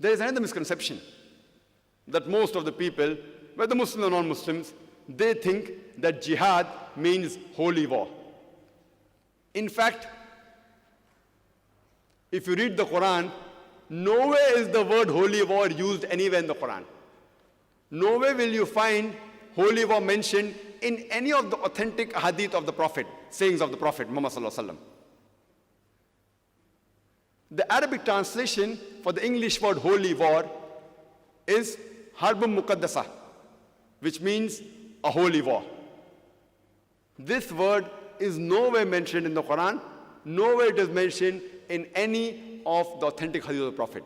There is another misconception that most of the people, whether Muslims or non-Muslims, they think that jihad means holy war. In fact, if you read the Qur'an, nowhere is the word holy war used anywhere in the Qur'an. Nowhere will you find holy war mentioned in any of the authentic hadith of the Prophet, sayings of the Prophet Muhammad Sallallahu Alaihi Wasallam. The Arabic translation for the English word holy war is Harbum Muqaddasah, which means a holy war. This word is nowhere mentioned in the Quran, nowhere it is mentioned in any of the authentic hadith of the Prophet.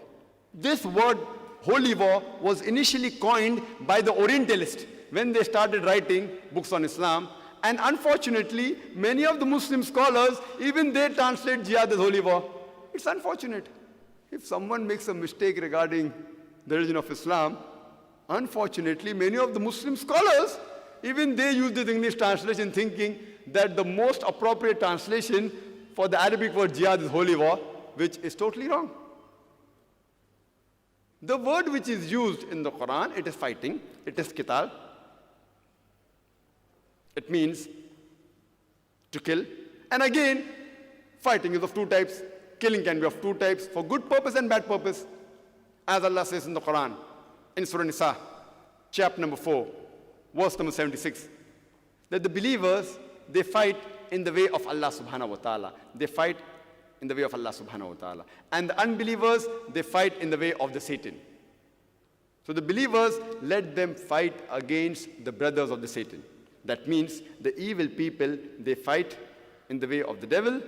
This word holy war was initially coined by the Orientalist when they started writing books on Islam, and unfortunately many of the Muslim scholars, even they translate jihad as holy war. It's unfortunate. If someone makes a mistake regarding the religion of Islam, unfortunately many of the Muslim scholars, even they use this English translation thinking that the most appropriate translation for the Arabic word jihad is holy war, which is totally wrong. The word which is used in the Quran, it is fighting, it is qital. It means to kill. And again, fighting is of two types. Killing can be of two types, for good purpose and bad purpose. As Allah says in the Quran, in Surah Nisa, chapter number 4, verse number 76, that the believers, they fight in the way of Allah subhanahu wa ta'ala. They fight in the way of Allah subhanahu wa ta'ala. And the unbelievers, they fight in the way of the Satan. So the believers, let them fight against the brothers of the Satan. That means the evil people, they fight in the way of the devil,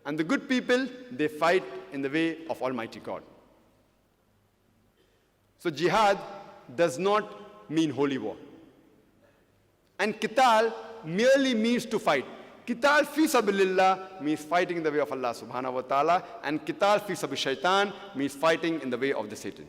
and the good people, they fight in the way of Almighty God. So jihad does not mean holy war. And qital merely means to fight. Qital fi sabilillah means fighting in the way of Allah subhanahu wa ta'ala, and qital fi sabil shaitan means fighting in the way of the Satan.